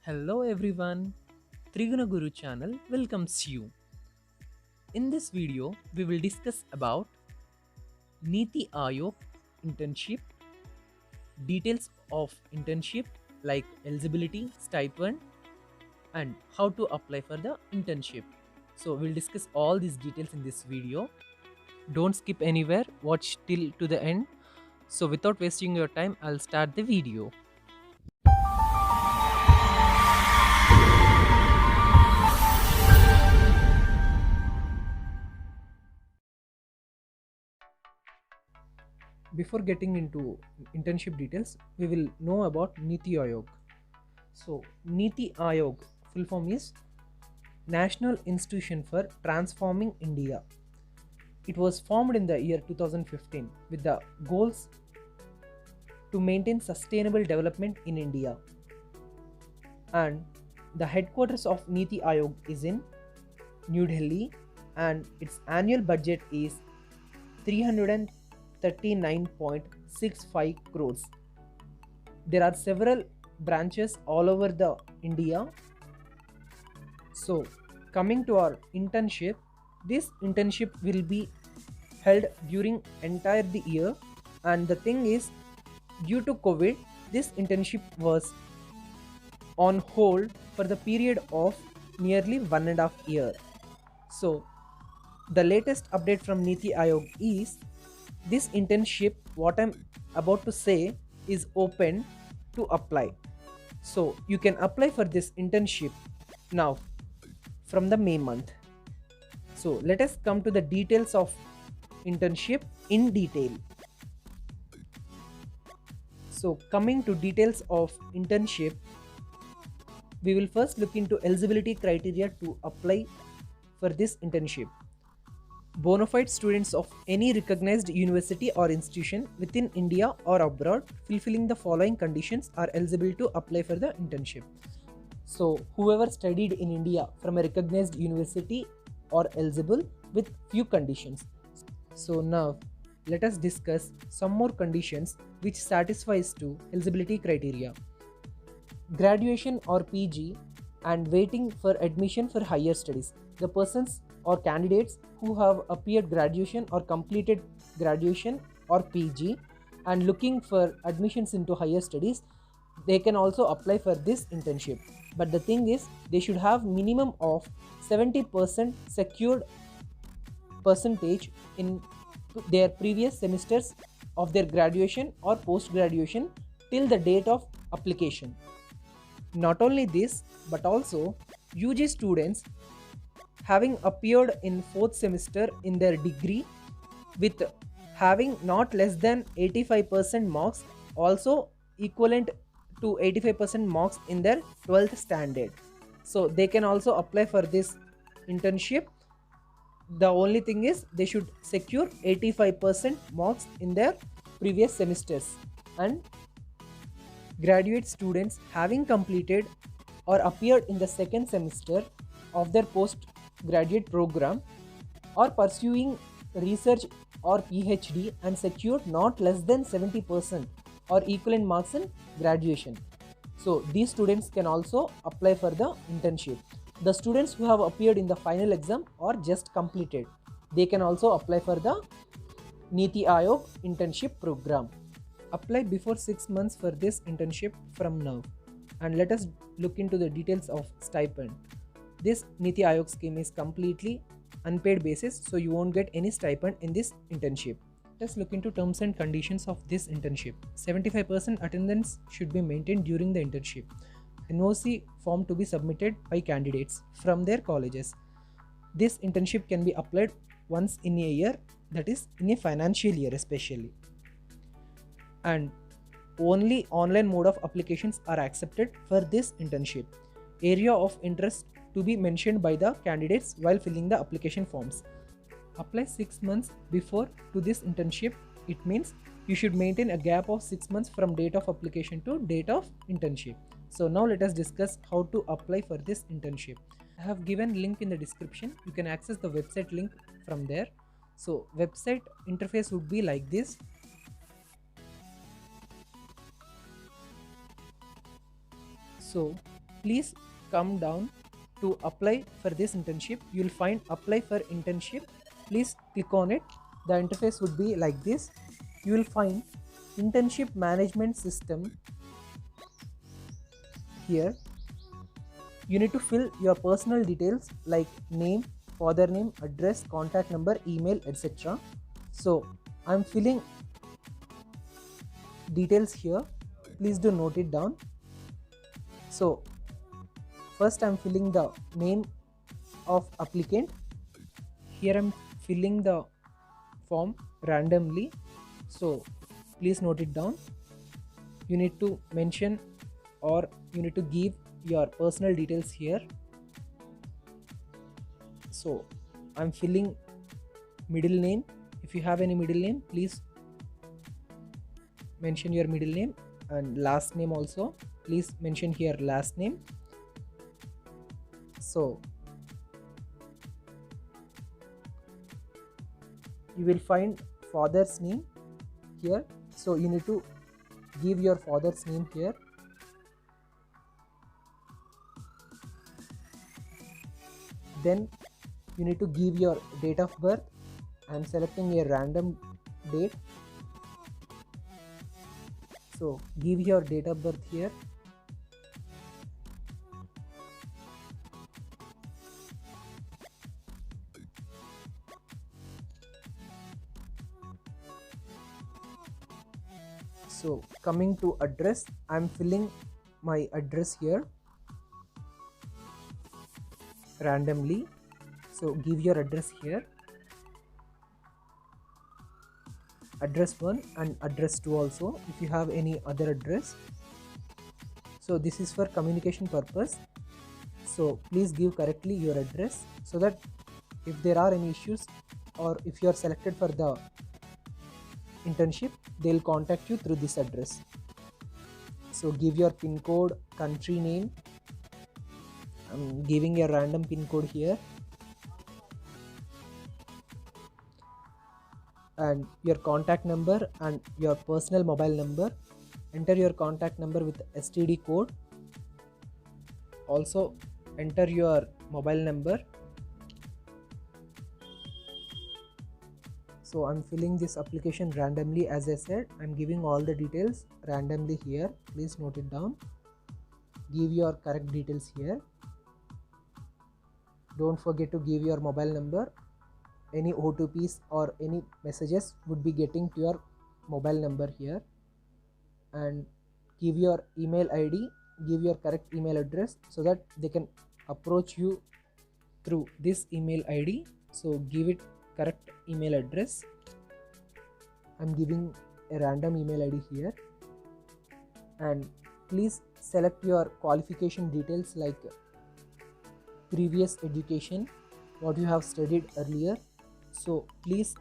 Hello everyone, Triguna Guru channel welcomes you. In this video, we will discuss about Niti Aayog internship, details of internship like eligibility, stipend, and how to apply for the internship. So we'll discuss all these details in this video. Don't skip anywhere, watch till to the end. So without wasting your time, I'll start the video. Before getting into internship details, we will know about Niti Aayog. So, Niti Aayog full form is National Institution for Transforming India. It was formed in the year 2015 with the goals to maintain sustainable development in India. And the headquarters of Niti Aayog is in New Delhi, and its annual budget is 339.65 crores. There are several branches all over the India. So coming to our internship, this internship will be held during entire the year, and the thing is, due to COVID, this internship was on hold for the period of nearly 1.5 years. So the latest update from Niti Aayog is this internship, what I'm about to say, is open to apply. So you can apply for this internship now from the May month. So let us come to the details of internship in detail. So coming to details of internship, we will first look into eligibility criteria to apply for this internship. Bona fide students of any recognized university or institution within India or abroad fulfilling the following conditions are eligible to apply for the internship. So whoever studied in India from a recognized university are eligible with few conditions. So now let us discuss some more conditions which satisfies to eligibility criteria. Graduation or PG and waiting for admission for higher studies. The persons or candidates who have appeared graduation or completed graduation or PG and looking for admissions into higher studies, they can also apply for this internship. But the thing is, they should have minimum of 70% secured percentage in their previous semesters of their graduation or post graduation till the date of application. Not only this, but also UG students having appeared in 4th semester in their degree with having not less than 85% marks, also equivalent to 85% marks in their 12th standard. So they can also apply for this internship. The only thing is they should secure 85% marks in their previous semesters. And graduate students having completed or appeared in the 2nd semester of their postgraduate program or pursuing research or PhD and secured not less than 70% or equivalent marks in graduation. So these students can also apply for the internship. The students who have appeared in the final exam or just completed, they can also apply for the Niti Aayog internship program. Apply before 6 months for this internship from now. And let us look into the details of stipend. This Niti Aayog scheme is completely unpaid basis, so you won't get any stipend in this internship. Let's look into terms and conditions of this internship. 75% attendance should be maintained during the internship. NOC form to be submitted by candidates from their colleges. This internship can be applied once in a year, that is in a financial year especially. And only online mode of applications are accepted for this internship. Area of interest to be mentioned by the candidates while filling the application forms. Apply 6 months before to this internship. It means you should maintain a gap of 6 months from date of application to date of internship. So now let us discuss how to apply for this internship. I have given link in the description. You can access the website link from there. So website interface would be like this. So please come down to apply for this internship. You'll find apply for internship. Please click on it. The interface would be like this. You will find internship management system here. You need to fill your personal details like name, father name, address, contact number, email, etc. So I'm filling details here. Please do note it down. So first I'm filling the name of applicant. Here I'm filling the form randomly. So please note it down. You need to mention or you need to give your personal details here. So I'm filling middle name. If you have any middle name, please mention your middle name, and last name also. Please mention here last name. So you will find father's name here. So you need to give your father's name here. Then you need to give your date of birth. I am selecting a random date. So give your date of birth here. So coming to address, I am filling my address here randomly. So give your address here, address 1 and address 2 also if you have any other address. So this is for communication purpose. So please give correctly your address so that if there are any issues or if you are selected for the internship, they'll contact you through this address. So give your pin code, country name. I'm giving a random pin code here, and your contact number and your personal mobile number. Enter your contact number with STD code. Also enter your mobile number. So I'm filling this application randomly. As I said, I'm giving all the details randomly here. Please note it down. Give your correct details here. Don't forget to give your mobile number. Any OTPs or any messages would be getting to your mobile number here. And give your email ID. Give your correct email address so that they can approach you through this email ID. So give it correct email address. I'm giving a random email ID here. And please select your qualification details like previous education, what you have studied earlier. So please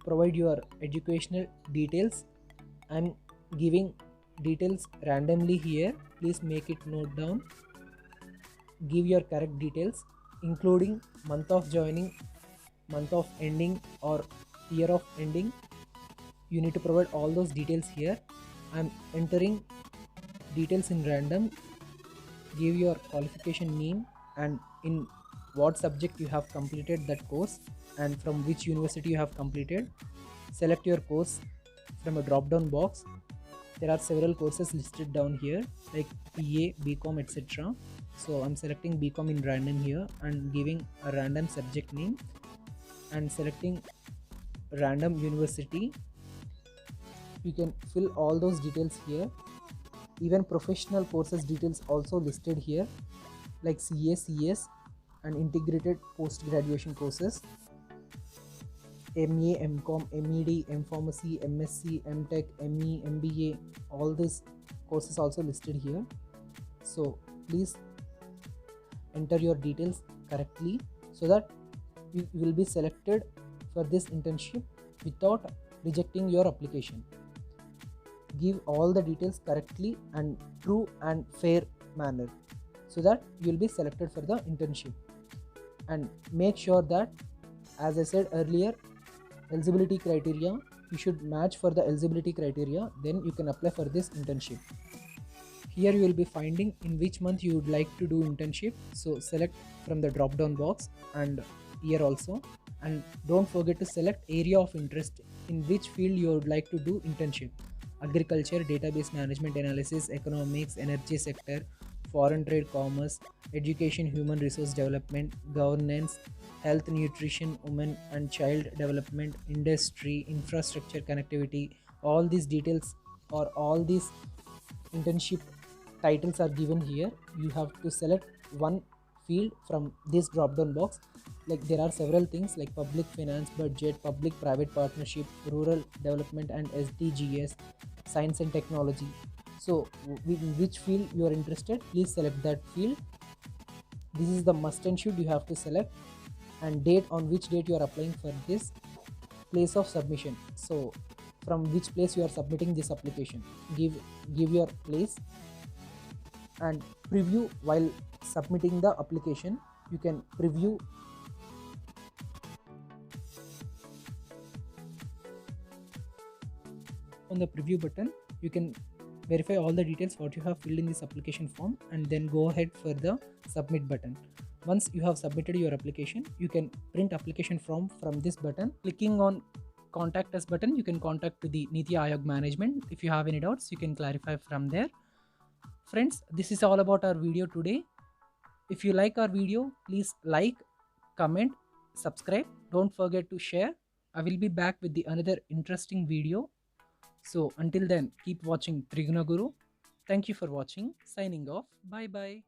provide your educational details. I'm giving details randomly here. Please make it note down. Give your correct details including month of joining, month of ending or year of ending. You need to provide all those details here. I'm entering details in random. Give your qualification name and in what subject you have completed that course and from which university you have completed. Select your course from a drop down box. There are several courses listed down here like PA, BCom, etc. So I'm selecting BCom in random here and giving a random subject name and selecting random university. You can fill all those details here. Even professional courses details also listed here like CA, CS and integrated post graduation courses, MA, MCom, MED, M-Pharmacy, MSc, MTech, ME, MBA, all these courses also listed here. So please enter your details correctly so that you will be selected for this internship without rejecting your application. Give all the details correctly and true and fair manner so that you will be selected for the internship. And make sure that, as I said earlier, eligibility criteria, you should match for the eligibility criteria, then you can apply for this internship. Here you will be finding in which month you would like to do internship. So select from the drop down box and year also, and don't forget to select area of interest, in which field you would like to do internship: agriculture, database management analysis, economics, energy sector, foreign trade, commerce, education, human resource development, governance, health, nutrition, women and child development, industry, infrastructure, connectivity. All these details or all these internship titles are given here. You have to select one field from this drop down box. Like there are several things like public finance, budget, public private partnership, rural development and SDGs, science and technology. So in which field you are interested, please select that field. This is the must and should you have to select, and date, on which date you are applying for this, place of submission. So from which place you are submitting this application, give your place, and preview while submitting the application. You can preview on the preview button. You can verify all the details what you have filled in this application form, and then go ahead for the submit button. Once you have submitted your application, you can print application form from this button. Clicking on contact us button, you can contact to the Niti Aayog management. If you have any doubts, you can clarify from there. Friends, this is all about our video today. If you like our video, please like, comment, subscribe. Don't forget to share. I will be back with the another interesting video. So until then, keep watching Triguna Guru. Thank you for watching. Signing off. Bye bye.